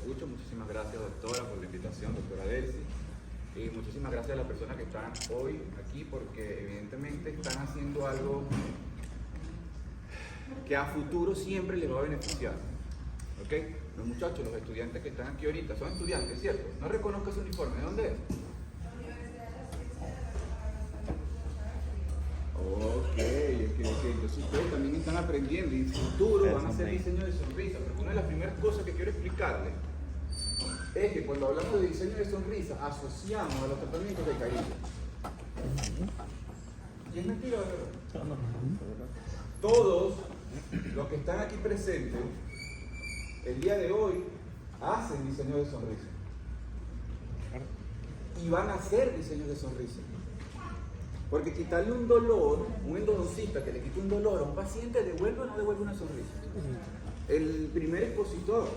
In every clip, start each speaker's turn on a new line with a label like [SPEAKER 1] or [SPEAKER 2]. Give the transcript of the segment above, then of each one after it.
[SPEAKER 1] escucho. Muchísimas gracias, doctora, por la invitación, doctora Delcy. Y muchísimas gracias a las personas que están hoy aquí, porque evidentemente están haciendo algo que a futuro siempre les va a beneficiar. ¿Ok? Los muchachos, los estudiantes que están aquí ahorita, son estudiantes, ¿cierto? No reconozco su uniforme. ¿De dónde es? Ok, entonces ustedes también están aprendiendo y en el futuro van a hacer diseño de sonrisa, porque una de las primeras cosas que quiero explicarles es que cuando hablamos de diseño de sonrisa asociamos a los tratamientos de cariño. ¿Y es mentira, verdad? Todos los que están aquí presentes el día de hoy hacen diseño de sonrisa y van a hacer diseño de sonrisa. Porque quitarle un dolor, un endodoncista que le quita un dolor a un paciente, ¿devuelve o no devuelve una sonrisa? El primer expositor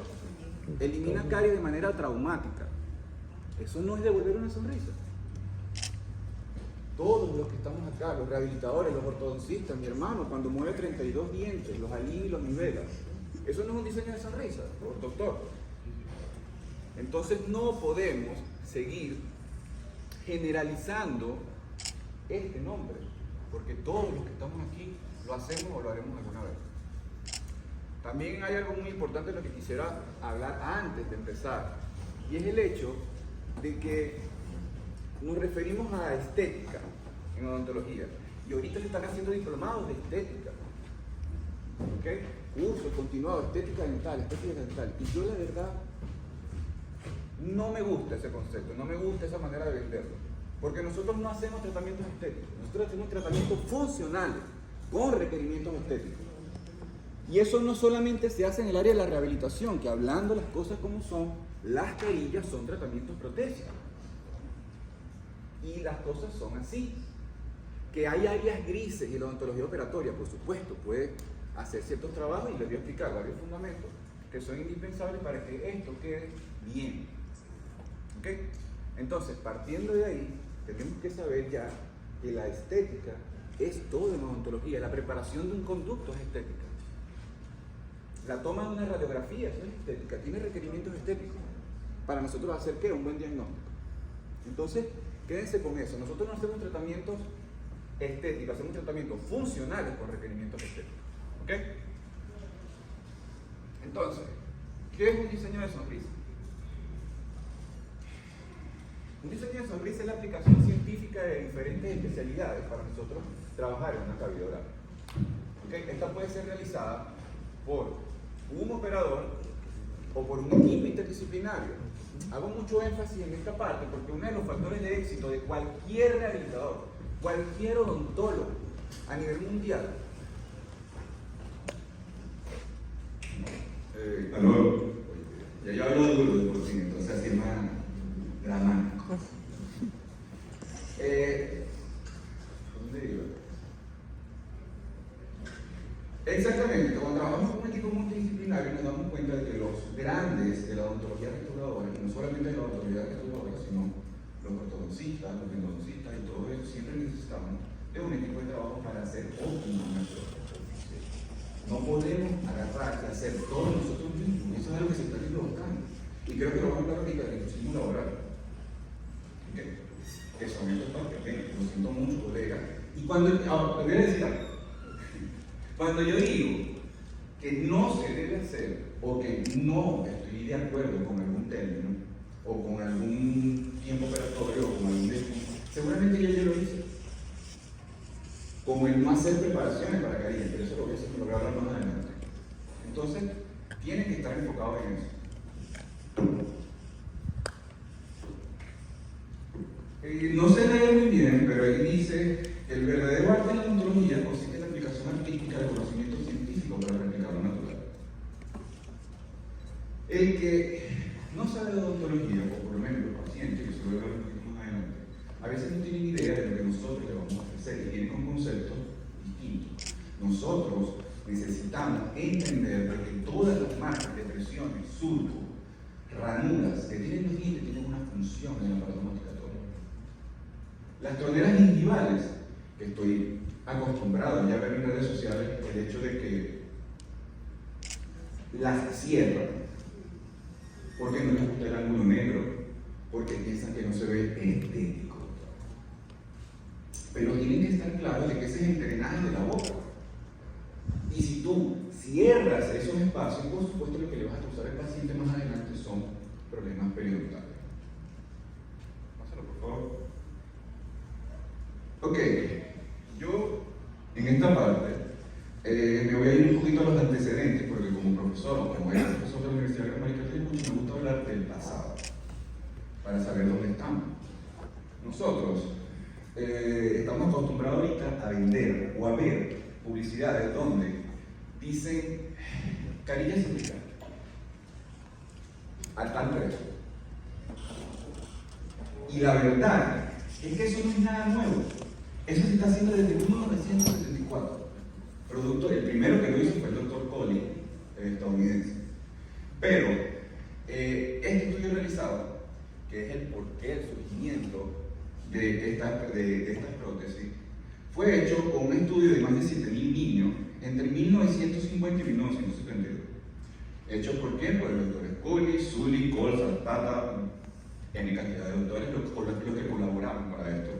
[SPEAKER 1] elimina caries de manera traumática. Eso no es devolver una sonrisa. Todos los que estamos acá, los rehabilitadores, los ortodoncistas, mi hermano, cuando mueve 32 dientes, los alivia y los nivela, eso no es un diseño de sonrisa, doctor. Entonces no podemos seguir generalizando este nombre, porque todos los que estamos aquí lo hacemos o lo haremos alguna vez. También hay algo muy importante de lo que quisiera hablar antes de empezar, y es el hecho de que nos referimos a estética en odontología, y ahorita se están haciendo diplomados de estética, ¿okay? Cursos continuados, estética dental, y yo la verdad no me gusta ese concepto, no me gusta esa manera de venderlo. Porque nosotros no hacemos tratamientos estéticos, nosotros hacemos tratamientos funcionales con requerimientos estéticos. Y eso no solamente se hace en el área de la rehabilitación, que hablando las cosas como son, las carillas son tratamientos protésicos. Y las cosas son así. Que hay áreas grises y la odontología operatoria, por supuesto, puede hacer ciertos trabajos y les voy a explicar varios fundamentos que son indispensables para que esto quede bien. ¿Ok? Entonces, partiendo de ahí, tenemos que saber ya que la estética es todo en odontología. La preparación de un conducto es estética. La toma de una radiografía es estética, tiene requerimientos estéticos. Para nosotros hacer ¿qué? Un buen diagnóstico. Entonces, quédense con eso. Nosotros no hacemos tratamientos estéticos, hacemos tratamientos funcionales con requerimientos estéticos. ¿Ok? Entonces, ¿qué es un diseño de sonrisa? Un diseño de sonrisa es la aplicación científica de diferentes especialidades para nosotros trabajar en una cavidad oral. ¿Okay? Esta puede ser realizada por un operador o por un equipo interdisciplinario. Hago mucho énfasis en esta parte porque uno de los factores de éxito de cualquier rehabilitador, cualquier odontólogo a nivel mundial.
[SPEAKER 2] Aló, ya yo hablo duro de por sí, entonces así es más dramático. ¿Dónde iba? Exactamente, cuando trabajamos con un equipo multidisciplinario nos damos cuenta de que los grandes de la odontología restauradora, y no solamente de la odontología restauradora, sino los ortodoncistas, los endodoncistas y todo eso, siempre necesitamos de un equipo de trabajo para hacer óptimo nuestro trabajo. No podemos agarrar y hacer todo nosotros mismos, eso es algo que se está haciendo bastante. Y creo que lo vamos a hablar ahorita del inclusivismo laboral. ¿Okay? Que son estos papeles, lo siento mucho, colega. Y cuando, ahora, te voy a decir algo. Cuando yo digo que no se debe hacer o que no estoy de acuerdo con algún término o con algún tiempo operatorio o con algún destino, seguramente yo lo hice. Como el no hacer preparaciones para carillas, pero eso lo voy a hablar más adelante. Entonces, tienen que estar enfocados en eso. No se lee muy bien, pero ahí dice que el verdadero arte de la odontología consiste en la aplicación artística del conocimiento científico para replicar lo natural. El que no sabe de odontología, o por lo menos los pacientes, que se lo voy a hablar un poquito más adelante, a veces no tienen idea de lo que nosotros le vamos a ofrecer y vienen con conceptos distintos. Nosotros necesitamos entender que todas las marcas, depresiones, surcos, ranuras que tienen los dientes tienen una función en el aparato masticatorio. Las troneras gingivales, que estoy acostumbrado ya a ver en redes sociales, el hecho de que las cierran porque no les gusta el ángulo negro, porque piensan que no se ve estético. Pero tienen que estar claros de que ese es el drenaje de la boca. Y si tú cierras esos espacios, por supuesto lo que le vas a causar al paciente más adelante son problemas periodontales. Pásalo, por favor. Ok, yo en esta parte me voy a ir un poquito a los antecedentes, porque como profesor, o como era profesor de la Universidad de María Cristina, me gusta hablar del pasado, para saber dónde estamos. Nosotros estamos acostumbrados ahorita a vender o a ver publicidades donde dicen carillas aplicadas al tal precio. Y la verdad es que eso no es nada nuevo. Eso se está haciendo desde 1974. El primero que lo hizo fue el doctor Collins, estadounidense. Pero este estudio realizado, que es el porqué, el surgimiento de estas prótesis, fue hecho con un estudio de más de 7.000 niños entre 1950 y 1972. ¿Hecho por quién? Por el doctor Scully, Sully, Cole, Zapata, en cantidad de doctores los que colaboraron para esto.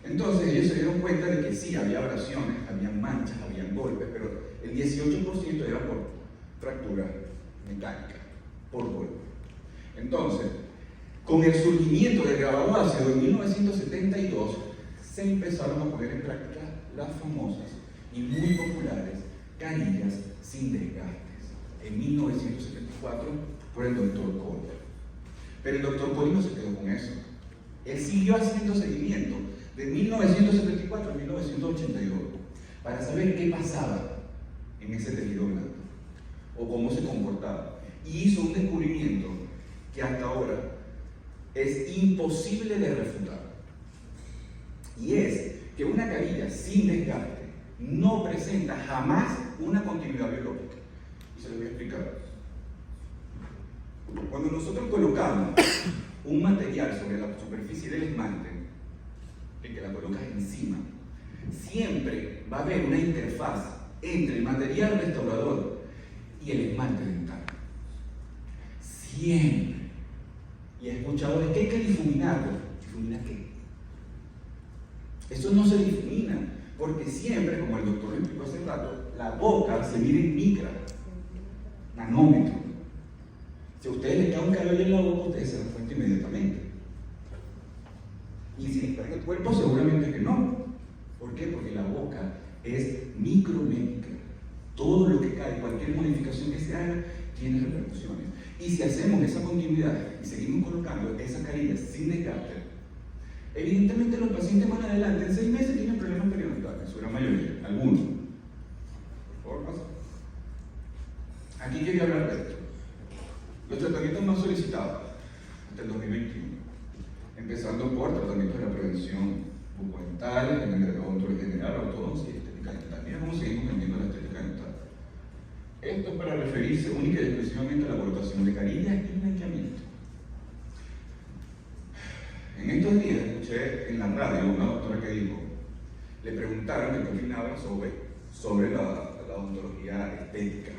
[SPEAKER 2] Entonces ellos se dieron cuenta de que sí, había abrasiones, había manchas, había golpes, pero el 18% era por fractura mecánica, por golpe. Entonces, con el surgimiento del grabado ácido en 1972, se empezaron a poner en práctica las famosas y muy populares carillas sin desgastes, en 1974 por el doctor Cole. Pero el doctor Cole no se quedó con eso. Él siguió haciendo seguimiento de 1974 a 1982 para saber qué pasaba en ese tejido blando o cómo se comportaba. Y hizo un descubrimiento que hasta ahora es imposible de refutar. Y es que una carilla sin desgaste no presenta jamás una continuidad biológica. Y se lo voy a explicar. Cuando nosotros colocamos un material sobre la superficie del esmalte, que la colocas encima, siempre va a haber una interfaz entre el material restaurador y el esmalte dental. Siempre. Y he escuchado de que hay que difuminarlo. ¿Difuminar qué? Eso no se difumina, porque siempre, como el doctor lo explicó hace rato, la boca se mide en micra, nanómetro. Si a ustedes les cae un cabello en la boca, ustedes se dan cuenta inmediatamente. Y si está en el cuerpo, seguramente que no. ¿Por qué? Porque la boca es micrométrica. Todo lo que cae, cualquier modificación que se haga, tiene repercusiones. Y si hacemos esa continuidad y seguimos colocando esas carillas sin desgaste, evidentemente los pacientes más adelante, en 6 meses, tienen problemas periodontales, en su gran mayoría, algunos. Por favor, pasa. Aquí quería hablar de esto. Los tratamientos más solicitados hasta el 2021, empezando por tratamientos de la prevención bucodental, en el odontología general, ortodoncia y estética dental. Mira cómo seguimos vendiendo la estética dental. Esto es para referirse única y exclusivamente a la colocación de carillas y blanqueamiento. En estos días escuché en la radio una doctora que dijo, le preguntaron qué opinaba sobre la odontología estética.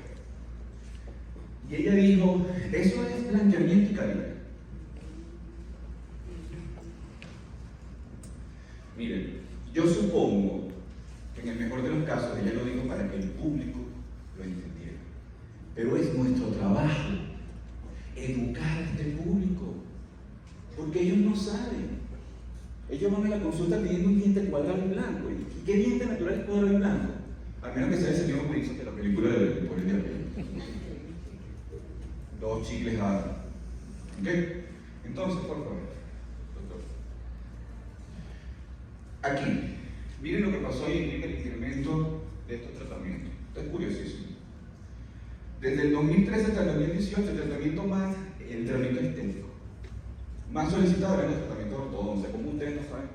[SPEAKER 2] Y ella dijo, eso es blanqueamiento y carilla. Miren, yo supongo que en el mejor de los casos ella lo dijo para que el público lo entendiera. Pero es nuestro trabajo educar a este público, porque ellos no saben. Ellos van a la consulta pidiendo un diente cuadrado y blanco. ¿Y qué diente natural es cuadrado y blanco? Al menos que sea el señor Wilson de la película de Por el Diablo. 2 chicles a... ¿Ok? Entonces, por favor, doctor. Aquí, miren lo que pasó ahí en el incremento de estos tratamientos. Esto es curiosísimo. Desde el 2013 hasta el 2018, el tratamiento estético más solicitado era el tratamiento de ortodoncia. Como ustedes no saben,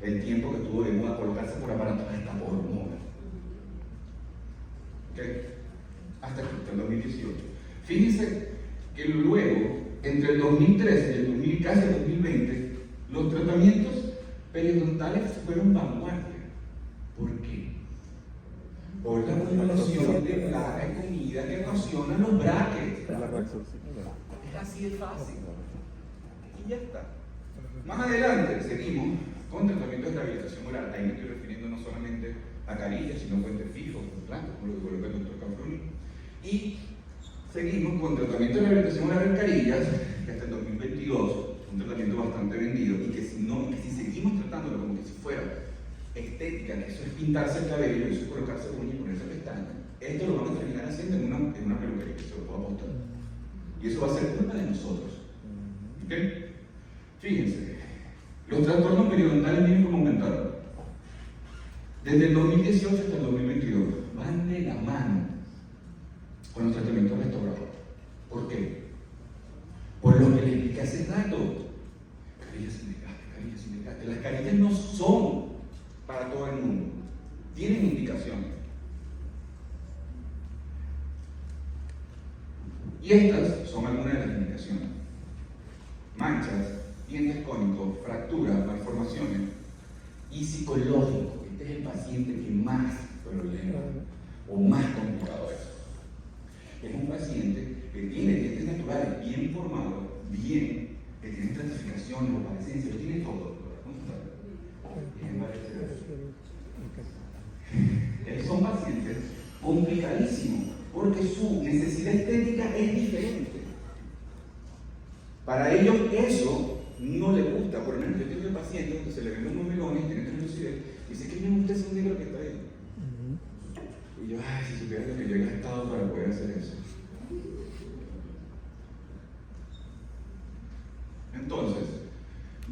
[SPEAKER 2] el tiempo que tuvo de moda colocarse por aparatos está por moda. ¿Ok? Hasta el 2018. Fíjense que luego, entre el 2013 y el casi el 2020, los tratamientos periodontales fueron vanguardia. ¿Por qué? Por la acumulación de placa y comida que erosionan los brackets.
[SPEAKER 1] Es así de fácil. Y ya está. Más adelante seguimos con tratamientos de rehabilitación oral. Ahí me estoy refiriendo no solamente a carillas, sino a puentes fijos, implantes, como lo coloca el doctor Caproni. Y seguimos con tratamiento de rehabilitación oral en carillas, que hasta el 2022 es un tratamiento bastante vendido, y que si seguimos tratándolo como que si fuera estética, que eso es pintarse el cabello, eso es colocarse uñas y ponerse pestañas, esto lo vamos a terminar haciendo en una peluquería, que se lo puedo apostar. Y eso va a ser culpa de nosotros. ¿Ok? Fíjense, los trastornos periodontales vienen como aumentaron. Desde el 2018 hasta el 2022 van de la mano con los tratamientos restauradores. ¿Por qué? Por lo que les expliqué hace rato. Carillas sin desgaste, carillas sin desgaste. Las carillas no son para todo el mundo. Tienen indicaciones. Y estas son algunas de las indicaciones. Manchas, dientes cónicos, fracturas, malformaciones y psicológico. Este es el paciente que más problema o más complicado es. Es un paciente que tiene dientes naturales bien formados, bien, que tiene estratificaciones, opalescencias, lo tiene todo. Son pacientes complicadísimos porque su necesidad estética es diferente. Para ellos eso no le gusta. Por lo menos yo tengo un paciente donde se le ven unos melones, tiene translucidez, y dice que me gusta ese negro que está ahí. Y yo, ay, si supiera lo que yo he gastado para poder hacer eso. Entonces,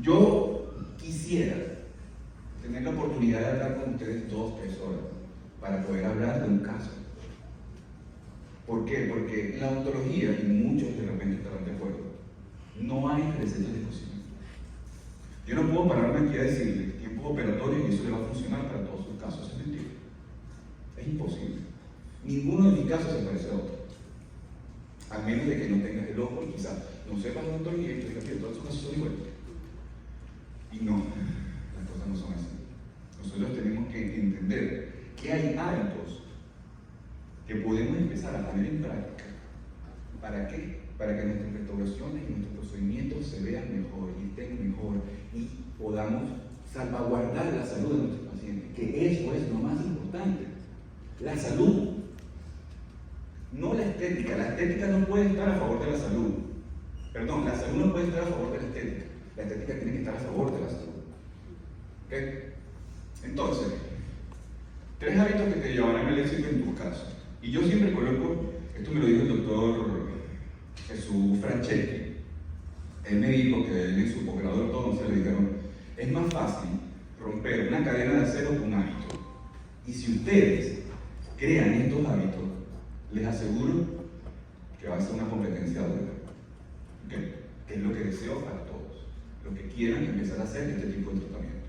[SPEAKER 1] yo quisiera tener la oportunidad de hablar con ustedes 2 o 3 horas para poder hablar de un caso. ¿Por qué? Porque en la odontología, y muchos de repente estarán de acuerdo, no hay recetas de cocina. Yo no puedo pararme aquí a decirle tiempos operatorios y eso le va a funcionar para todos sus casos. Es mentira. Es imposible. Ninguno de mis casos se parece a otro. A menos de que no tengas el ojo y quizás no sepas la odontología y te digas que todos sus casos son iguales. Y no, las cosas no son así. Nosotros tenemos que entender que hay hábitos que podemos empezar a poner en práctica. ¿Para qué? Para que nuestras restauraciones y nuestros procedimientos se vean mejor y estén mejor y podamos salvaguardar la salud de nuestros pacientes, que eso es lo más importante. La salud, no la estética. La estética no puede estar a favor de la salud. Perdón, la salud no puede estar a favor de la estética. La estética tiene que estar a favor de la salud. ¿Ok? Entonces, 3 hábitos que te llevarán al éxito en tus casos. Y yo siempre coloco, esto me lo dijo el doctor Jesús Franchetti. Él me dijo que él en su posgrado de ortodoncia le dijeron, es más fácil romper una cadena de acero que un hábito. Y si ustedes crean estos hábitos, les aseguro que va a ser una competencia dura. ¿Okay? Que es lo que deseo para todos, los que quieran empezar a hacer este tipo de tratamiento.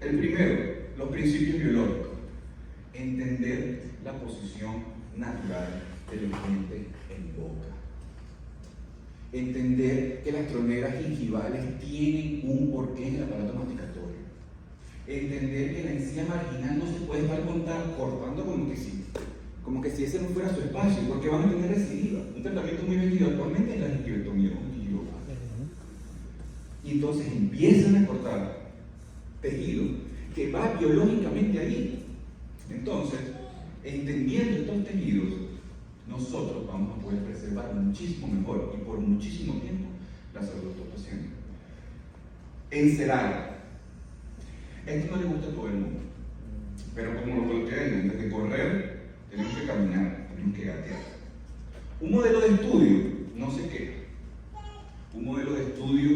[SPEAKER 1] El primero, los principios biológicos. Entender la posición natural del diente en boca. Entender que las troneras gingivales tienen un porqué en el aparato masticatorio. Entender que la encía marginal no se puede estar cortando como que si ese no fuera su espacio, porque van a tener recidiva. Un tratamiento muy vendido actualmente es la gingiviectomía conjuntiva. Y entonces empiezan a cortar tejido que va biológicamente ahí. Entonces, entendiendo estos tejidos, nosotros vamos a poder preservar muchísimo mejor y por muchísimo tiempo la salud de estos pacientes. Encerar. Esto no le gusta a todo el mundo, pero como lo coloqué ahí, antes de correr, tenemos que caminar, tenemos que gatear. Un modelo de estudio no se queja. Un modelo de estudio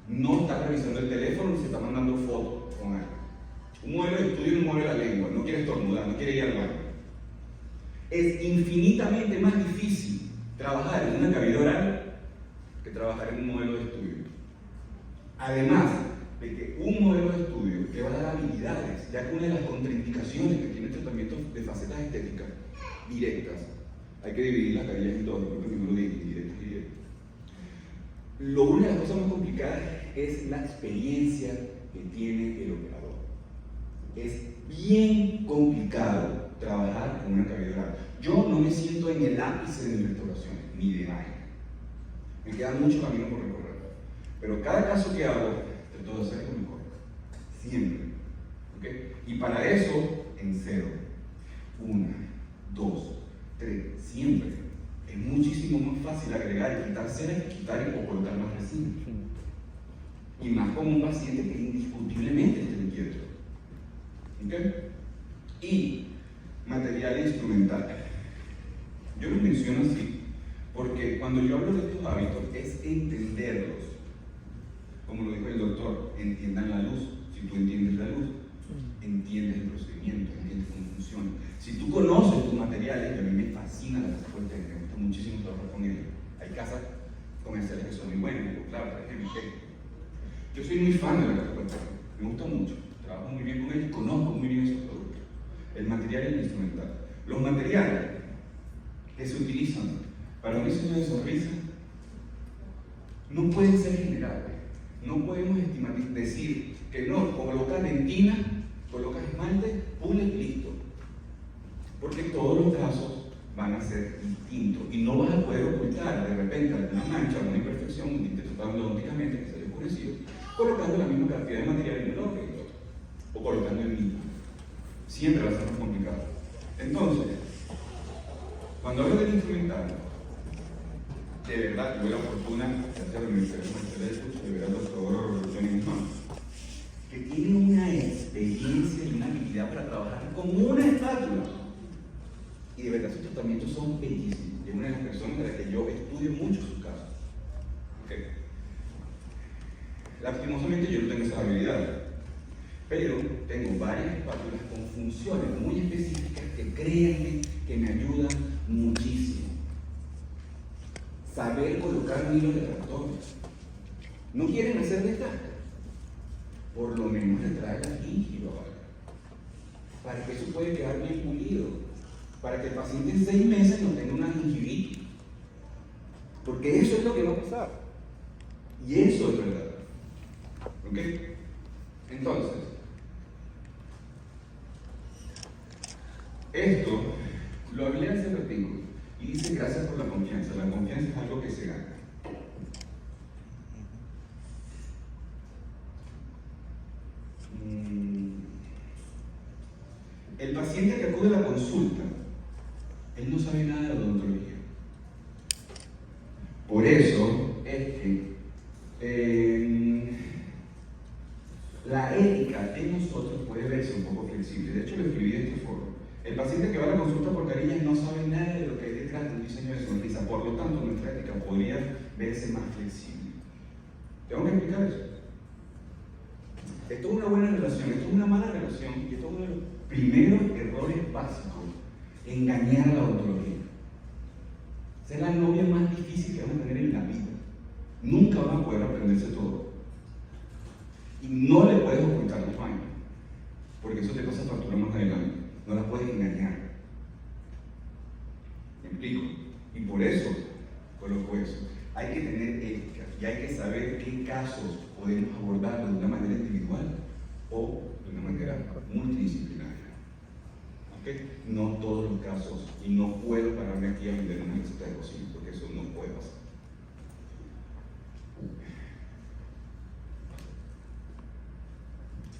[SPEAKER 1] no está revisando el teléfono ni se está mandando fotos con él. Un modelo de estudio no mueve la lengua, no quiere estornudar, no quiere ir al baño. Es infinitamente más difícil trabajar en una cavidad oral que trabajar en un modelo de estudio. Además de que un modelo de estudio te va a dar habilidades, ya que una de las contraindicaciones que tiene el tratamiento de facetas estéticas directas, hay que dividir las carillas en dos, porque no lo digo, directas y directas. Una de las cosas más complicadas es la experiencia que tiene el operador. Es bien complicado trabajar con una cavidad oral. Yo no me siento en el ápice de mis restauraciones, ni de vaina.
[SPEAKER 2] Me queda mucho camino por recorrer. Pero cada caso que hago, trato de hacer lo mejor. Siempre. ¿Okay? Y para eso, en cero. 1, 2, 3, siempre. Es muchísimo más fácil agregar y quitar ceras que quitar o colocar más resina. Y más como un paciente que indiscutiblemente esté inquieto. ¿Okay? Y material instrumental. Yo lo menciono así porque cuando yo hablo de estos hábitos es entenderlos. Como lo dijo el doctor, entiendan la luz. Si tú entiendes la luz, entiendes el procedimiento, entiendes cómo funciona. Si tú conoces tus materiales, y a mí me fascina la casa Politecnica, me gusta muchísimo trabajar con ellos. Hay casas comerciales que son muy buenas, claro, por ejemplo. Yo soy muy fan de la casa Politecnica, me gusta mucho, trabajo muy bien con ellos, conozco muy bien esos productos. El material y el instrumental. Los materiales que se utilizan para un diseño de sonrisa no pueden ser generables. No podemos decir que no, colocas dentina, colocas esmalte, pules y listo. Porque todos los casos van a ser distintos y no vas a poder ocultar de repente alguna mancha, alguna imperfección, un diente odontológicamente que se haya oscurecido, colocando la misma cantidad de material en el otro o colocando el mismo. Siempre va a ser más complicado. Entonces, cuando hablo del instrumental, de verdad, tuve la fortuna, gracias a la Universidad de ver al doctor Johnny Guzmán, que tiene una experiencia y una habilidad para trabajar con una espátula. Y de verdad sus tratamientos son bellísimos. Es una de las personas de las que yo estudio mucho sus casos. Okay. Lastimosamente yo no tengo esa habilidad, pero tengo varias espátulas con funciones muy específicas que créanme que me ayudan muchísimo. Saber colocar un hilo de tractor. ¿No quieren hacer desgaste? Por lo menos le trae la gingiva, ¿vale? Para que eso pueda quedar bien pulido. Para que el paciente en 6 meses no tenga una gingivitis. Porque eso es lo que va a pasar. Y eso es verdad. ¿Ok? Entonces, esto lo hablé hace ratito. Y dice gracias por la confianza. La confianza es algo que se gana. El paciente que acude a la consulta, él no sabe nada de odontología. Por eso es que la ética de nosotros puede verse un poco flexible. De hecho, lo escribí de esta forma. El paciente que va a la consulta por carillas no sabe nada de lo que hay detrás de un diseño de sonrisa. Por lo tanto, nuestra ética podría verse más flexible. ¿Tengo que explicar eso? Esto es una buena relación, esto es una mala relación y esto es uno de los primeros errores básicos. Engañar a la odontología. Esa es la novia más difícil que vamos a tener en la vida. Nunca van a poder aprenderse todo. Y no le puedes ocultar los fallos, porque eso te pasa factura más adelante. No la puedes engañar. ¿Me explico? Y por eso coloco eso. Hay que tener ética y hay que saber qué casos podemos abordarlo de una manera individual o de una manera multidisciplinaria. ¿Okay? No todos los casos, y no puedo pararme aquí a vender una receta de cocina, porque eso no puede pasar.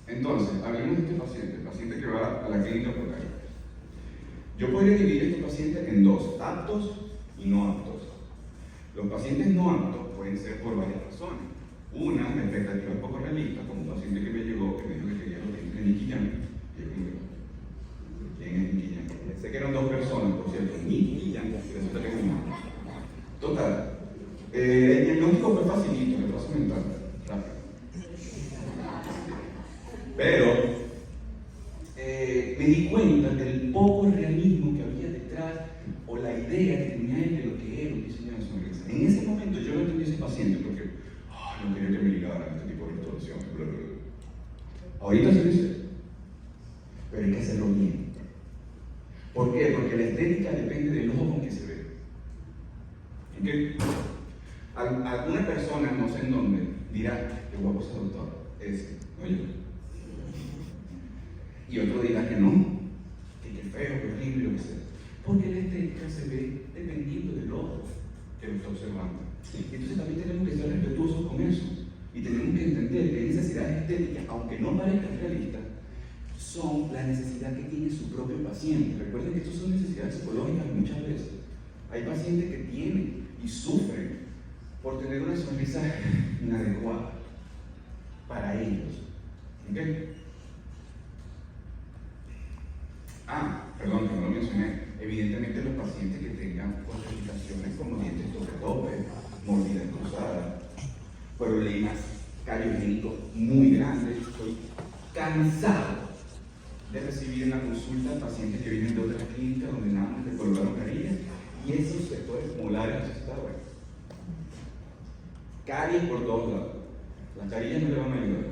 [SPEAKER 2] Entonces, hablemos de este paciente, el paciente que va a la clínica por carillas. Yo podría dividir a este paciente en dos, aptos y no aptos. Los pacientes no aptos pueden ser por varias razones. Una, la expectativa es poco realista, como un paciente que me llegó, que me dijo que quería los dientes de Nicky Jam. Y yo como, ¿quién es Nicky Jam? Sé que eran 2 personas, por cierto, Nicky Jam, y resulta que es un hombre. Total, el diagnóstico fue facilito, retraso mental, rápido. Pero me di cuenta del poco realismo que había detrás o la idea que tenía él de lo que era un diseño de sonrisa. En ese momento yo no entendí a ese paciente porque no quería que me ligaran a este tipo de restauración. Ahorita se dice, pero hay que hacerlo bien. ¿Por qué? Porque la estética depende del ojo con que se ve. ¿Okay? Alguna persona, no sé en dónde, dirá, qué guapo ese doctor, oye. Y otro dirá que no, que qué feo, que horrible, lo que sea. Porque la estética se ve dependiendo del ojo que lo está observando. Entonces también tenemos que ser respetuosos con eso. Y tenemos que entender que necesidades estéticas, aunque no parezcan realistas, son la necesidad que tiene su propio paciente. Recuerden que estas son necesidades psicológicas muchas veces. Hay pacientes que tienen y sufren por tener una sonrisa inadecuada para ellos. ¿Ok? Perdón, que no lo mencioné. Evidentemente los pacientes que tengan contraindicaciones como dientes sobre tope, mordidas cruzadas, problemas cariogénicos muy grandes. Estoy cansado de recibir en la consulta pacientes que vienen de otras clínicas donde nada más les colocaron carillas y esos sectores molares asustados. Caries por todos lados. Las carillas no le van a ayudar.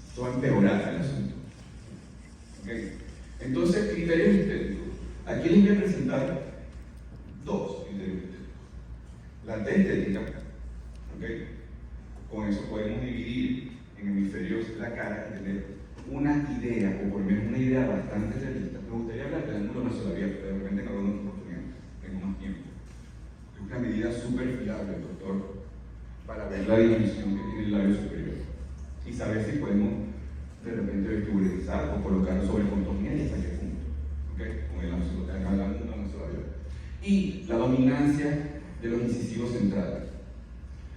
[SPEAKER 2] Esto va a empeorar el asunto. ¿Okay? Entonces, criterios estéticos. Aquí les voy a presentar dos criterios estéticos. La T estética, ¿okay? Con eso podemos dividir en hemisferios la cara y tener una idea, o por lo menos una idea bastante realista. Me gustaría hablar del ángulo nasolabial, pero de repente en alguna otra oportunidad tengo más tiempo. Es una medida súper fiable, doctor, para ver la dimensión que tiene el labio superior y saber si podemos de repente vestibularizar o colocarlo sobre contornía y hasta qué punto, ¿okay? Con el ángulo nasolabial. Y la dominancia de los incisivos centrales.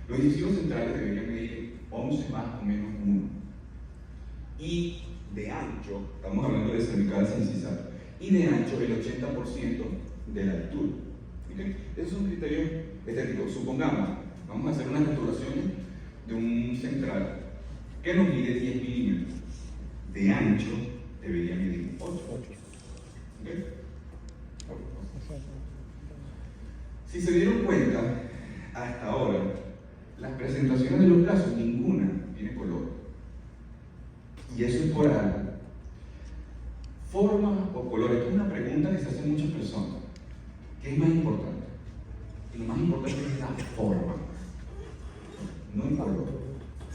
[SPEAKER 2] Los incisivos centrales deberían medir 11 más o menos 1. Y de ancho, estamos hablando de cervical incisal, y de ancho el 80% de la altura. ¿Okay? Esos son criterios estéticos. Supongamos, vamos a hacer unas restauraciones de un central que nos mide 10 milímetros. De ancho debería medir 8. ¿Okay? Si se dieron cuenta, hasta ahora, las presentaciones de los casos, ninguna tiene color. Y eso es por algo. Forma o color, esta es una pregunta que se hacen muchas personas. ¿Qué es más importante? Y lo más importante es la forma, no el color.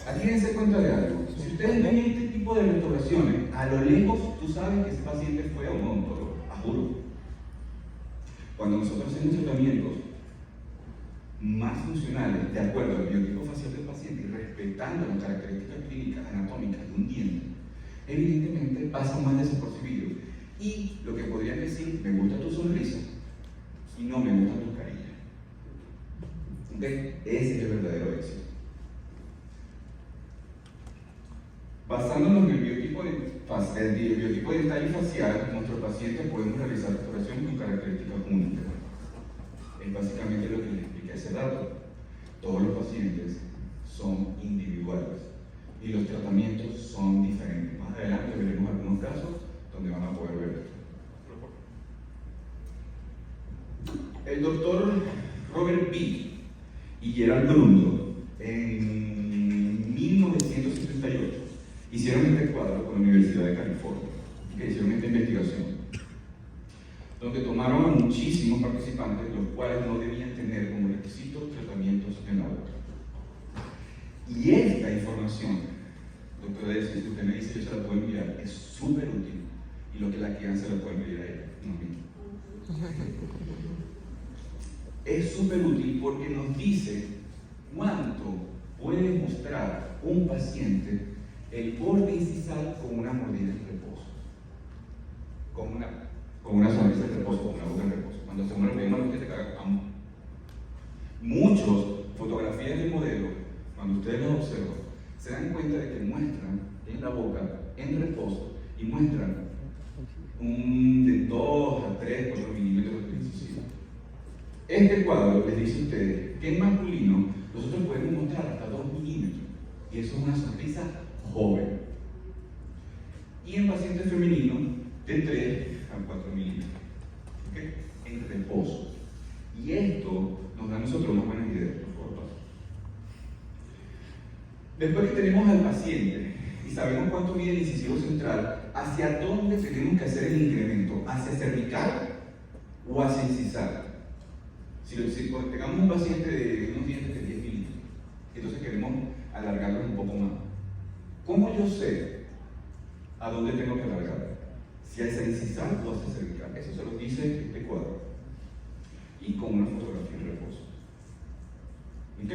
[SPEAKER 2] Aquí dense cuenta de algo. Si ustedes ven este tipo de restauraciones, a lo lejos tú sabes que ese paciente fue a un odontólogo, a juro. Cuando nosotros hacemos tratamientos más funcionales, de acuerdo al biotipo facial del paciente y respetando las características clínicas anatómicas de un diente, evidentemente pasa más desapercibido. Y lo que podrían decir, me gusta tu sonrisa y no me gustan tus carillas. ¿Okay? Ese es el verdadero éxito. Basándonos en el biotipo dental y facial, nuestros pacientes podemos realizar restauraciones con características únicas. Es básicamente lo que les expliqué hace rato. Todos los pacientes son individuales y los tratamientos son diferentes. Más adelante veremos algunos casos donde van a poder ver esto. El doctor Robert B. y Gerald Brundo en 1978 hicieron este cuadro con la Universidad de California, que hicieron esta investigación, donde tomaron a muchísimos participantes, los cuales no debían tener como requisito tratamientos en la boca. Y esta información, doctora Desi, si usted me dice yo se la puedo enviar, es súper útil, y lo que la quieran se la pueden pedir a ella, no a mí. Es súper útil porque nos dice cuánto puede mostrar un paciente el borde incisal con una mordida en reposo, con una sonrisa en reposo, con una boca en reposo. Cuando hacemos una primera que te caga, muchos fotografías del modelo, cuando ustedes los observan, se dan cuenta de que muestran en la boca en reposo y muestran de 2 a 3, 4 milímetros de incisión. Este cuadro les dice a ustedes que en masculino nosotros podemos mostrar hasta 2 milímetros y eso es una sonrisa joven. Y en pacientes femeninos de 3 a 4 milímetros, ¿okay? En reposo. Y esto nos da a nosotros una buena idea, por favor. Después que tenemos al paciente y sabemos cuánto mide el incisivo central, ¿hacia dónde tenemos que hacer el incremento? ¿Hacia cervical o hacia incisal? Si tengamos un paciente de unos dientes de 10 milímetros, entonces queremos alargarlos un poco más. ¿Cómo yo sé a dónde tengo que alargar? Si hacia incisal o hacia cervical. Eso se lo dice este cuadro. Y con una fotografía en reposo. ¿Ok?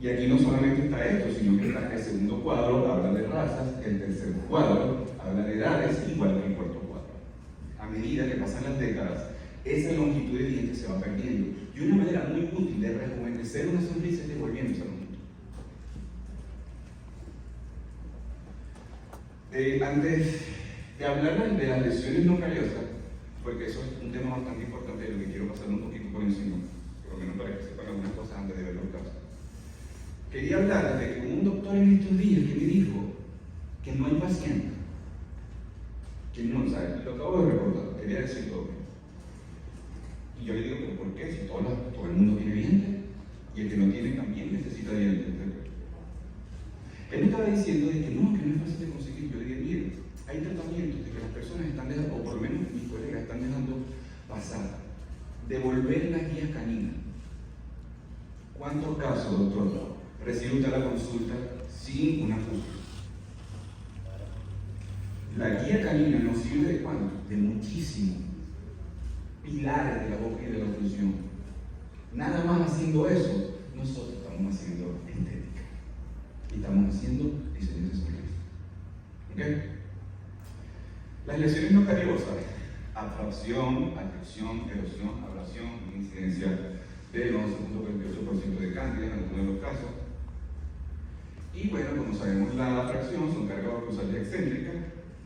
[SPEAKER 2] Y aquí no solamente está esto, sino que está el segundo cuadro, habla de razas, el tercer cuadro habla de edades, igual que el cuarto cuadro. A medida que pasan las décadas, esa longitud de dientes se va perdiendo. Y una manera muy útil de rejuvenecer una sonrisa es devolviendo esa longitud. Antes de hablar de las lesiones no caliosas, porque eso es un tema bastante importante de lo que quiero pasar un poquito por encima, por lo menos para que sepan algunas cosas antes de ver los casos. Quería hablar de que un doctor en estos días que me dijo que no hay paciente, que no, ¿sabes? Lo acabo de recordar, quería decir todo. Y yo le digo, ¿pero por qué? Si todo el mundo tiene dientes, y el que no tiene también necesita dientes. Él me estaba diciendo de que no es fácil de conseguir. Yo le dije, mire, hay tratamientos de que las personas están dejando, o por lo menos mis colegas están dejando pasar, devolver las guías caninas. ¿Cuántos casos, doctor, recibe usted la consulta sin una fusión? La guía canina nos sirve de cuánto? De muchísimo. Pilares de la boca y de la oclusión. Nada más haciendo eso, nosotros estamos haciendo estética. Y estamos haciendo diseño de sonrisa. ¿Ok? Las lesiones no cariosas, abfracción, adhesión, erosión, abrasión, incidencia del 11.28% de cándida en algunos de los casos. Y bueno, como sabemos, la fracción son cargas oclusales excéntricas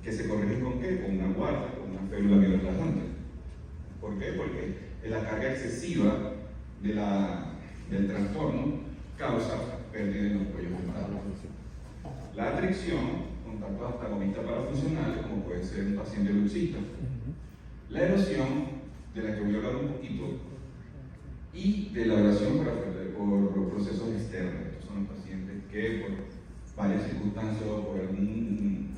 [SPEAKER 2] que se corrigen con ¿qué? Con una guarda, con una férula miotrasante. ¿Por qué? Porque la carga excesiva del trastorno causa pérdida en los cuellos membranos. La atracción, contactos antagonistas parafuncionales, como puede ser un paciente luxista. La erosión, de la que voy a hablar un poquito, y de la erosión por procesos externos. Estos son los pacientes que por varias circunstancias o por algún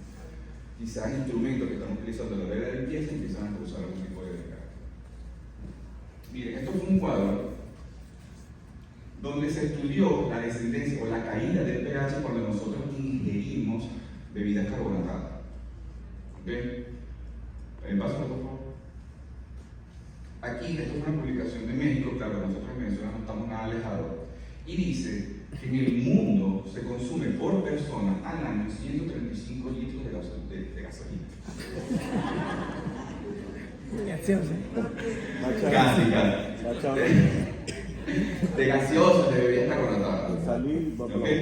[SPEAKER 2] quizás instrumento que están utilizando la regla de limpieza empiezan a causar algún tipo de descarga. Miren, esto fue un cuadro donde se estudió la descendencia o la caída del pH cuando nosotros ingerimos bebidas carbonatadas. ¿Ok? Pásalo, por favor. Aquí, esto es una publicación de México, claro, nosotros en Venezuela no estamos nada alejados, y dice que en el mundo se consume por persona al año 135 litros de gasolina. De gaseosas, de bebidas carbonatadas. ¿Okay?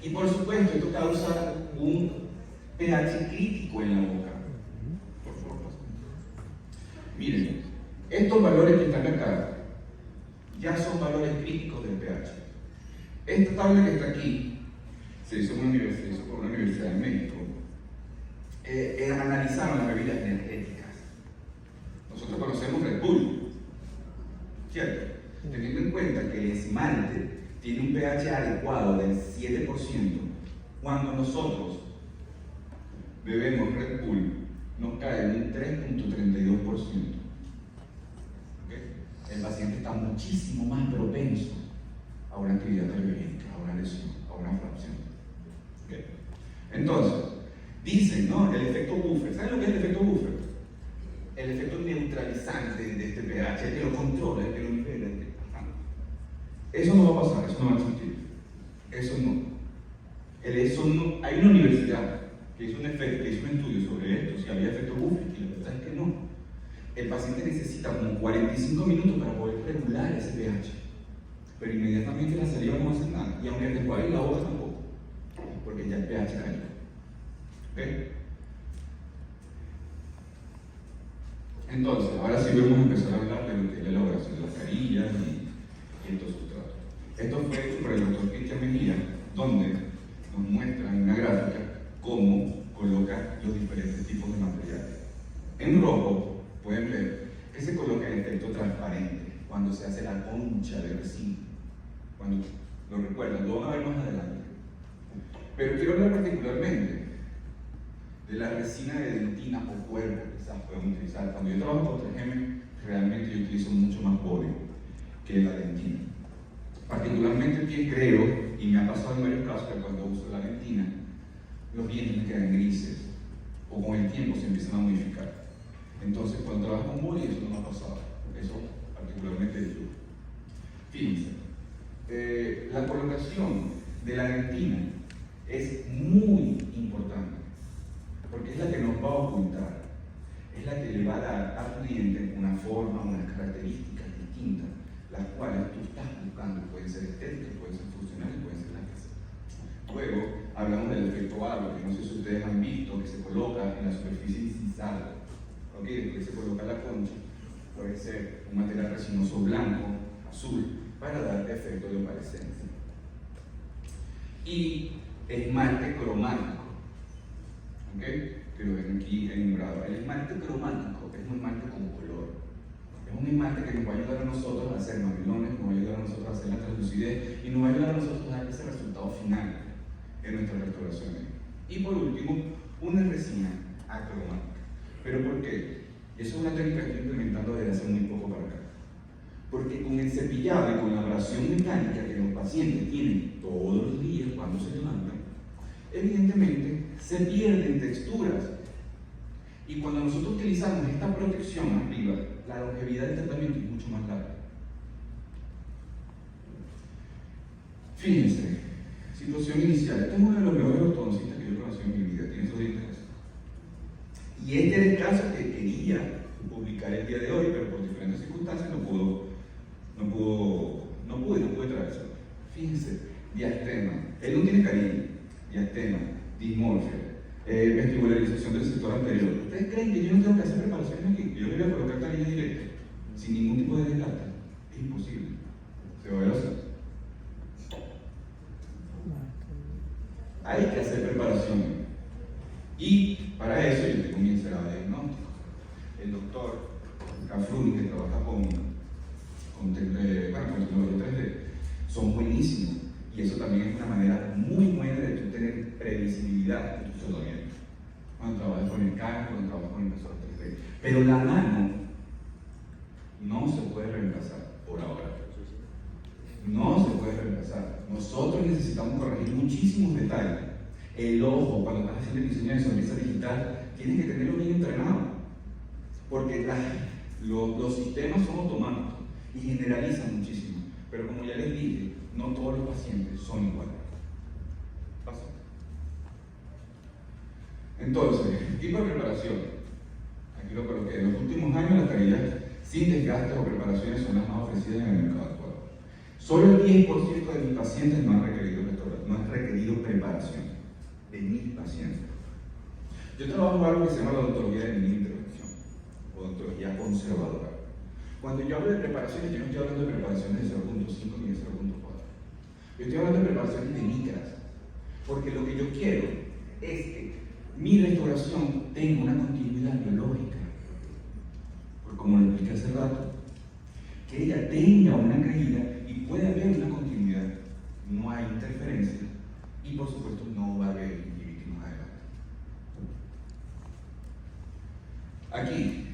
[SPEAKER 2] Y por supuesto, esto causa un pH crítico en la boca. Por favor. Miren, estos valores que están acá ya son valores críticos del pH. Esta tabla que está aquí se hizo por una universidad en México. Analizaron las bebidas energéticas. Nosotros conocemos Red Bull, ¿cierto? Teniendo en cuenta que el esmalte tiene un pH adecuado del 7%, cuando nosotros bebemos Red Bull nos cae en un 3.32%. ¿Okay? El paciente está muchísimo más propenso a una actividad terapéutica, a una lesión, a una fracción. ¿Okay? Entonces, dicen, ¿no? El efecto buffer. ¿Saben lo que es el efecto buffer? El efecto neutralizante de este pH, el que lo controla, el que lo nivela. Eso no va a pasar, eso no va a existir. Eso no. Hay una universidad que hizo un estudio sobre esto, si había efecto buffer, y la verdad es que no. El paciente necesita como 45 minutos para poder regular ese pH. Pero inmediatamente la saliva no hace nada. Y aunque después hay la boca tampoco. Porque ya el pH cayó. ¿Ok? Entonces, ahora sí vamos a empezar a hablar de lo que es la elaboración de las carillas y estos sustratos. Esto fue hecho por el doctor Cristian Mejía, donde nos muestra en una gráfica cómo coloca los diferentes tipos de materiales. En rojo pueden ver que se coloca el efecto transparente cuando se hace la concha de resina. Cuando lo recuerdan, lo van a ver más adelante. Pero quiero hablar particularmente de la resina de dentina o cuervo que quizás pueden utilizar. Cuando yo trabajo con 3M, realmente yo utilizo mucho más bóveda que la dentina. Particularmente que creo, y me ha pasado en varios casos, que cuando uso la dentina, los dientes me quedan grises, o con el tiempo se empiezan a modificar. Entonces, cuando trabajo con bóveda, eso no me ha pasado. Eso particularmente yo. Fíjense, la colocación de la dentina es muy importante, porque es la que nos va a ocultar, es la que le va a dar a tu diente una forma, unas características distintas, las cuales tú estás buscando. Pueden ser estéticas, pueden ser funcionales, pueden ser las que sean. Luego hablamos del efecto halo, que no sé si ustedes han visto, que se coloca en la superficie incisal, ¿ok? Después se coloca la concha, puede ser un material resinoso blanco, azul, para dar efecto de opalescencia. Y esmalte cromático, ¿ok? Que lo ven aquí enumerado. El esmalte cromático es un esmalte con color. Es un esmalte que nos va a ayudar a nosotros a hacer mamelones, nos va a ayudar a nosotros a hacer la translucidez y nos va a ayudar a nosotros a dar ese resultado final en nuestras restauraciones. Y por último, una resina acromática. ¿Pero por qué? Eso es una técnica que estoy implementando desde hace muy poco para acá. Porque con el cepillado y con la abrasión mecánica que los pacientes tienen todos los días cuando se levantan, evidentemente se pierden texturas. Y cuando nosotros utilizamos esta protección arriba, la longevidad del tratamiento es mucho más larga. Fíjense, situación inicial. Este es uno de los mejores ortodoncistas que yo conocí en mi vida, tiene esos dientes así. Y este era el caso que quería publicar el día de hoy, pero por diferentes circunstancias no pude traerse. Fíjense, diastema. Él no tiene cariño. Diastema, dismorfia, vestibularización del sector anterior. ¿Ustedes creen que yo no tengo que hacer preparaciones aquí? Yo le voy a colocar carilla directa, sin ningún tipo de desgaste. Es imposible. Se va a hacer. Hay que hacer preparaciones. Y para eso yo tengo mi encerado de diagnóstico. El doctor Cafruni, que trabaja con tecnología 3D, son buenísimos. Y eso también es una manera muy buena de tú tener previsibilidad de tu tratamiento. Cuando trabajas con el CAD, cuando trabajas con impresora 3D. Pero la mano no se puede reemplazar por ahora. No se puede reemplazar. Nosotros necesitamos corregir muchísimos detalles. El ojo, cuando estás haciendo el diseño de sonrisa digital, tienes que tenerlo bien entrenado. Porque los sistemas son automáticos y generalizan muchísimo. Pero como ya les dije, no todos los pacientes son iguales. ¿Pasa? Entonces, tipo de preparación. Aquí lo coloqué. En los últimos años las carillas sin desgastes o preparaciones son las más ofrecidas en el mercado actual. Solo el 10% de mis pacientes no han requerido preparación. De mis pacientes. Yo trabajo en algo que se llama la odontología de mínima intervención, odontología conservadora. Cuando yo hablo de preparaciones, yo no estoy hablando de preparaciones de 0.5 ni de 0.4. Yo estoy hablando de preparaciones de micras. Porque lo que yo quiero es que mi restauración tenga una continuidad biológica. Porque como lo expliqué hace rato, que ella tenga una caída y pueda haber una continuidad. No hay interferencia y por supuesto no va a haber gingivitis más adelante. Aquí,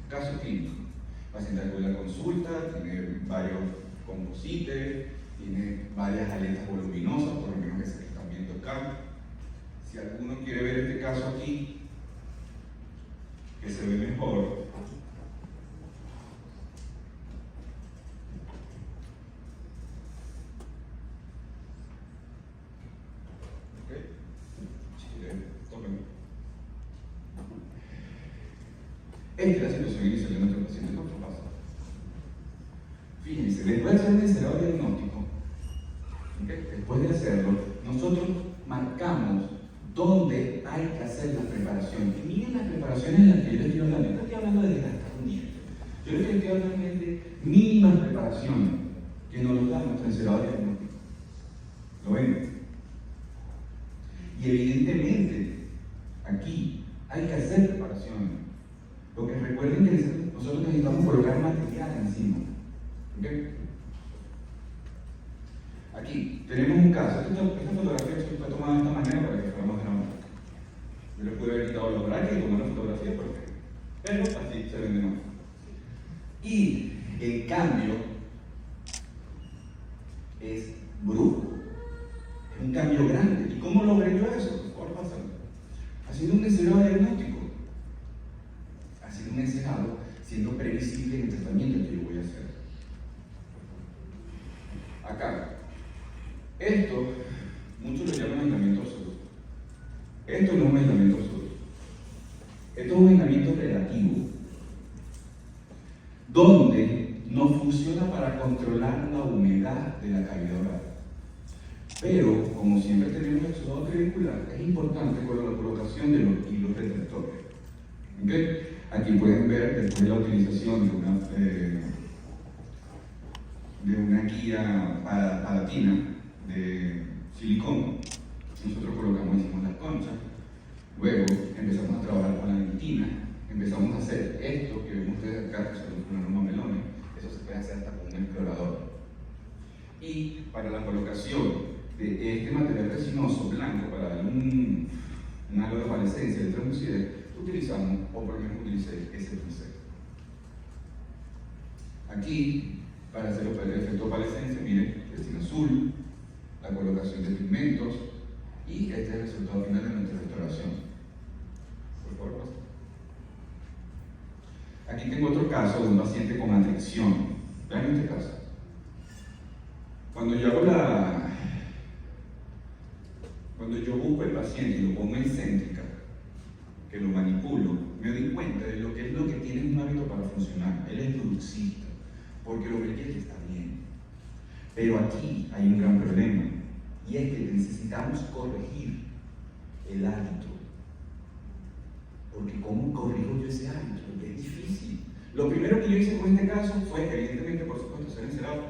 [SPEAKER 2] caso clínico. Paciente acude a la consulta, tiene varios composites, tiene varias aletas voluminosas, por lo menos que se están viendo acá. Si alguno quiere ver este caso aquí, que se ve mejor, esta es la situación inicial de nuestro paciente. ¿Qué pasa? Fíjense, después de hacer un encerado diagnóstico, después de hacerlo, nosotros marcamos dónde hay que hacer las preparaciones. Y miren las preparaciones en las que yo les estoy hablando. Yo no estoy hablando de desgastar un diente. Yo les estoy hablando de mínimas preparaciones que nos lo da nuestro encerado diagnóstico. ¿Lo ven? Y evidentemente, aquí hay que hacer preparaciones. Lo que recuerden que nosotros necesitamos colocar material encima. ¿Okay? Aquí tenemos un caso. Esta fotografía fue tomada de esta manera para que fuéramos de la mano. Yo le pude haber quitado los brackets y tomar una fotografía perfecta. Pero así se ven de más. Y el cambio es brusco. Es un cambio grande. ¿Y cómo logré yo eso? Por pasar. Haciendo un encerado diagnóstico. Haciendo un encerado, siendo previsible en el tratamiento que yo voy a hacer. Acá. Esto, muchos lo llaman aislamiento absoluto. Esto no es un aislamiento absoluto. Esto es un aislamiento relativo, donde no funciona para controlar la humedad de la cavidad oral. Pero, como siempre tenemos el exudado clavicular, es importante con la colocación de los hilos retractores. ¿Okay? Aquí pueden ver después de la utilización de una guía palatina de silicón. Nosotros colocamos, hicimos las conchas, luego empezamos a trabajar con la nicotina, empezamos a hacer esto que ven ustedes acá, que son unos mamelones, eso se puede hacer hasta con un explorador. Y para la colocación de este material resinoso blanco, para dar un halo de opalescencia de translucidez, utilizamos, o por lo menos utilicé ese pincel. Aquí, para hacer el efecto de opalescencia, miren, resina azul, la colocación de pigmentos, y este es el resultado final de nuestra restauración. Por favor, pasa. Aquí tengo otro caso de un paciente con atracción. Vean este caso. Cuando yo busco el paciente y lo pongo en céntrica, que lo manipulo, me doy cuenta de lo que es lo que tiene un hábito para funcionar. Él es bruxista, porque lo que quiere está bien. Pero aquí hay un gran problema, y es que necesitamos corregir el hábito. Porque ¿cómo corrijo yo ese hábito? Es difícil. Lo primero que yo hice con este caso fue, evidentemente, por supuesto, ser encerrado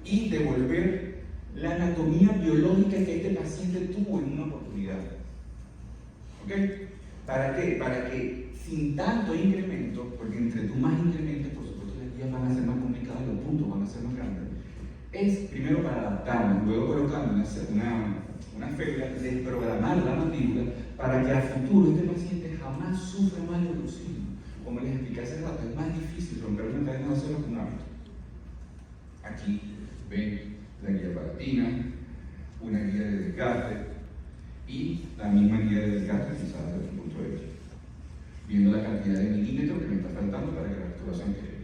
[SPEAKER 2] y devolver la anatomía biológica que este paciente tuvo en una oportunidad. ¿Ok? ¿Para qué? Para que sin tanto incremento, porque entre tú más incrementos, por supuesto, las guías van a ser más complicadas, los puntos van a ser más grandes. Es primero para adaptarnos, luego colocando una férula, desprogramar la mandíbula para que a futuro este paciente jamás sufra más de bruxismo. Como les expliqué hace rato, es más difícil romper una cadena de hacerlo con un hábito. Aquí ven la guía palatina, una guía de desgaste y la misma guía de desgaste utilizada desde el punto de vista. Viendo la cantidad de milímetros que me está faltando para que la restauración quede bien.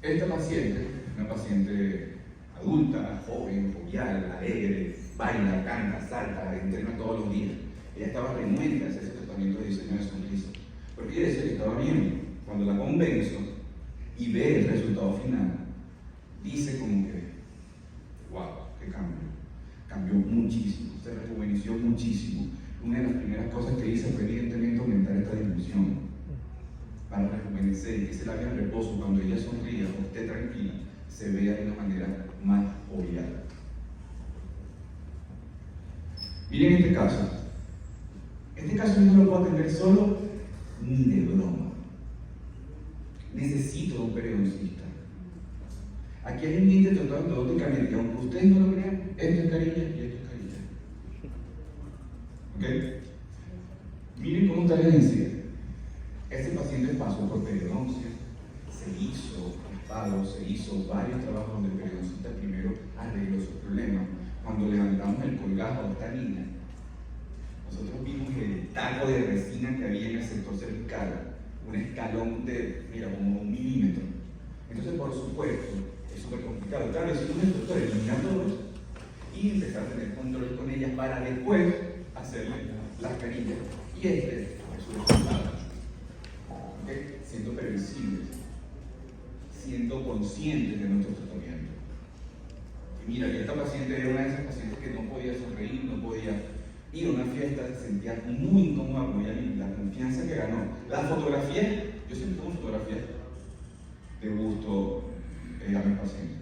[SPEAKER 2] Esta paciente, una paciente adulta, joven, jovial, alegre, baila, canta, salta, entrena todos los días. Ella estaba renuente a hacer ese tratamiento de diseño de sonrisa. Porque ella decía que estaba bien. Cuando la convenzo y ve el resultado final, dice como que, wow, qué cambio. Cambió muchísimo, se rejuveneció muchísimo. Una de las primeras cosas que hice fue evidentemente aumentar esta dimensión para rejuvenecer y que ese labio en reposo, cuando ella sonría o esté tranquila, se vea de una manera más jovial. Miren este caso. Este caso yo no lo puedo atender solo ni de broma. Necesito un periodoncista. Aquí hay un diente tratado endodónticamente, que aunque ustedes no lo crean, esto es carilla y esto es carilla. ¿Ok? Miren cómo está la densidad. Este paciente pasó por periodoncia, se hizo espado, se hizo varios trabajos donde el periodoncista primero arregló su problema. Cuando levantamos el colgajo de esta niña, nosotros vimos el taco de resina que había en el sector cervical, un escalón de, mira, como 1 milímetro. Entonces, por supuesto, es súper complicado. Claro, hicimos el doctor eliminar todo eso y empezar a tener control con ellas para después hacerle las carillas. Y este es su resultado. ¿Okay? Siendo previsibles, siendo conscientes de nuestro tratamiento. Y mira, que esta paciente era una de esas pacientes que no podía sonreír, no podía ir a una fiesta, se sentía muy incómoda con ella misma, la confianza que ganó. Las fotografías, yo siempre tomo fotografías de gusto a mis pacientes,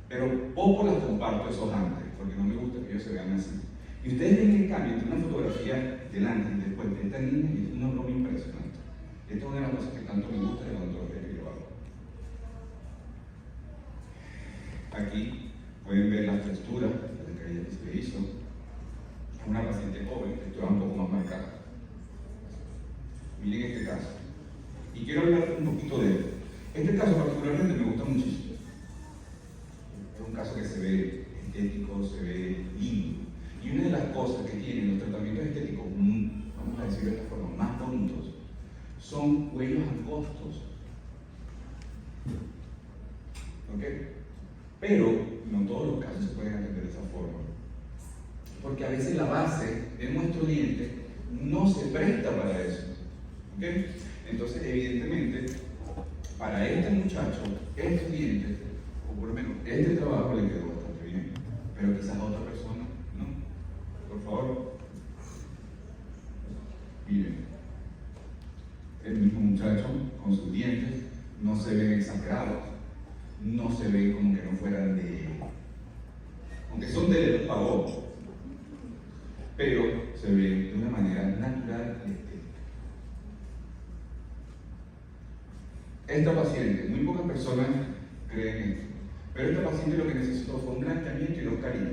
[SPEAKER 2] pero poco las comparto esos antes, porque no me gusta que ellos se vean así. Y ustedes ven el cambio entre una fotografía delante y después de esta niña y es una broma impresionante. Esta es una de las cosas que tanto me gusta de la odontología que yo hago. Aquí pueden ver las texturas de la carilla que se le hizo. Es una paciente joven, textura un poco más marcada. Miren este caso. Y quiero hablar un poquito de él. Este caso particularmente me gusta muchísimo. Es un caso que se ve estético, se ve lindo. Y una de las cosas que tienen los tratamientos estéticos, vamos a decirlo de esta forma, más bonitos, son cuellos angostos. ¿Ok? Pero no todos los casos se pueden atender de esa forma. Porque a veces la base de nuestro diente no se presta para eso. ¿Ok? Entonces, evidentemente, para este muchacho, estos dientes, o por lo menos este trabajo le quedó bastante bien. Pero quizás a otra persona no. Por favor. Miren. El mismo muchacho con sus dientes no se ven exagerados, no se ven como que no fueran de él. Aunque son de él, los pagó. Pero se ven de una manera natural y estética. Esta paciente, muy pocas personas creen esto, pero esta paciente lo que necesitó fue un blanqueamiento y 2 carillas.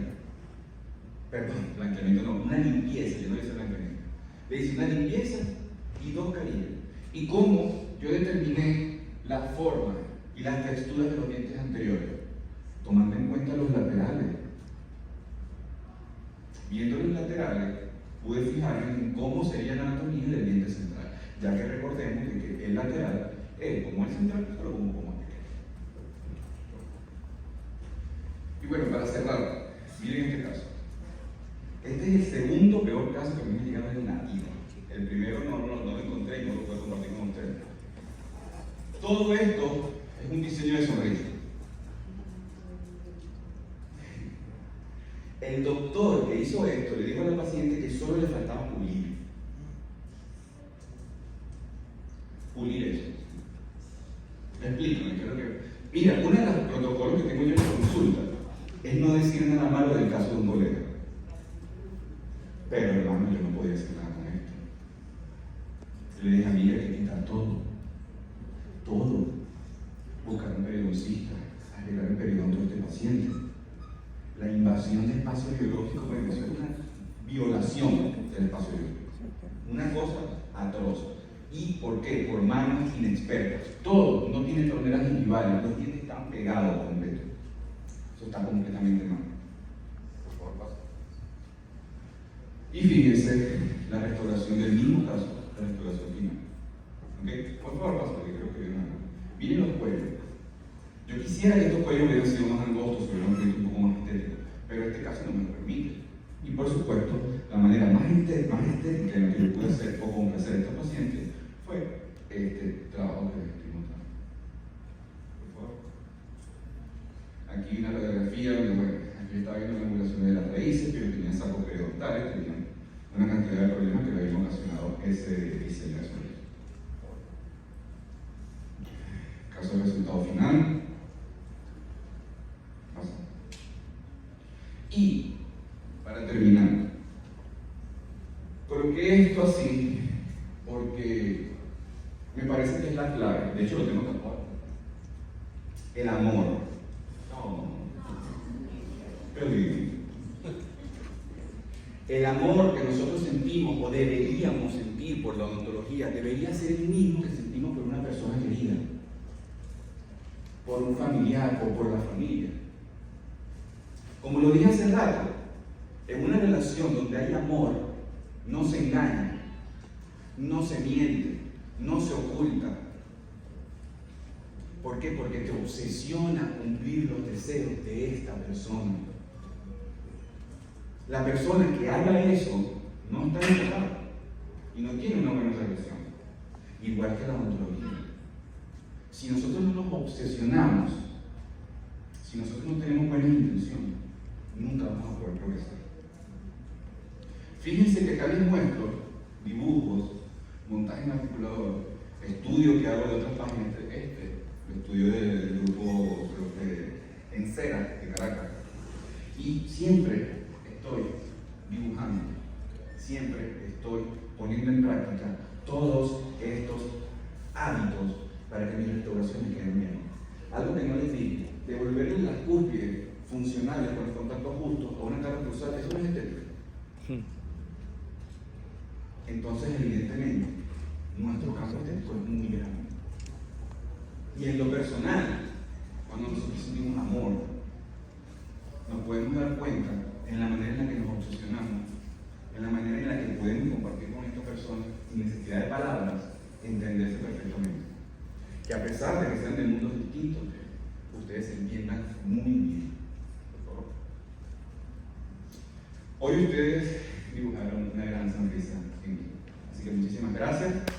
[SPEAKER 2] Perdón, blanqueamiento no, una limpieza, yo no le hice blanqueamiento. Le hice una limpieza y 2 carillas. ¿Y cómo yo determiné la forma y las texturas de los dientes anteriores? Tomando en cuenta los laterales. Viendo los laterales, pude fijarme en cómo sería la anatomía del diente central, ya que recordemos que el lateral es como el central, pero como más pequeño. Y bueno, para cerrar, miren este caso. Este es el segundo peor caso que a mí me llegaba en la vida. El primero no lo encontré y no lo puedo compartir con ustedes. Todo esto es un diseño de sonrisa. El doctor que hizo esto le dijo a la paciente que solo le faltaba pulir. Pulir eso. Explícame, creo que. Mira, uno de los protocolos que tengo yo en la consulta es no decir nada malo del caso de un colega. Pero hermano, yo no podía hacer nada con esto. Yo le dije a mí hay que quitar todo. Todo. Buscar un periodoncista, arreglar el periodonto de este paciente. La invasión del espacio biológico me pareció una violación del espacio biológico. Una cosa atroz. ¿Y por qué? Por manos inexpertas. Todo no tiene torneras gingivales, los dientes están pegados completo. Eso está completamente mal. Por favor, pasa. Y fíjense la restauración del mismo caso, la restauración final. ¿Ok? Por favor, pasa, porque creo que viene algo. Miren los cuellos. Yo quisiera que estos cuellos hubieran sido más angostos, hubieran sido un poco más estéticos, pero este caso no me lo permite. Y por supuesto, la manera más estética en la que yo pude hacer o complacer a esta paciente fue este trabajo que les estoy mostrando. Por favor. Aquí una radiografía donde, bueno, aquí estaba viendo la angulación de las raíces, pero tenía sacos periodontales, tenían una cantidad de problemas que le habían ocasionado ese diseño de sonrisa. Caso de resultado final. Y, para terminar, coloqué esto así porque me parece que es la clave. De hecho, lo tengo tatuado. El amor. No. Pero bien. El amor que nosotros sentimos o deberíamos sentir por la odontología debería ser el mismo que sentimos por una persona querida, por un familiar o por la familia. Como lo dije hace rato, en una relación donde hay amor, no se engaña, no se miente, no se oculta. ¿Por qué? Porque te obsesiona cumplir los deseos de esta persona. La persona que haga eso no está enamorada y no tiene una buena relación. Igual que la odontología. Si nosotros no nos obsesionamos, si nosotros no tenemos buenas intenciones, nunca vamos a poder progresar. Fíjense que acá les muestro dibujos, montajes en articulador, estudios que hago de otras páginas. El estudio del grupo en cera de Caracas. Y siempre estoy dibujando, siempre estoy poniendo en práctica todos estos hábitos para que mis restauraciones queden bien. Algo que no les dije, devolverle las cúspides funcionales con el contacto justo a una cara cruzada, eso no es estética. Entonces, evidentemente, nuestro campo estético es muy grande. Y en lo personal, cuando nosotros sentimos amor, nos podemos dar cuenta en la manera en la que nos obsesionamos, en la manera en la que podemos compartir con esta persona sin necesidad de palabras, entenderse perfectamente. Que a pesar de que sean de mundos distintos, ustedes ustedes se entiendan muy bien. Por favor. Hoy ustedes dibujaron una gran sonrisa en mí. Así que muchísimas gracias.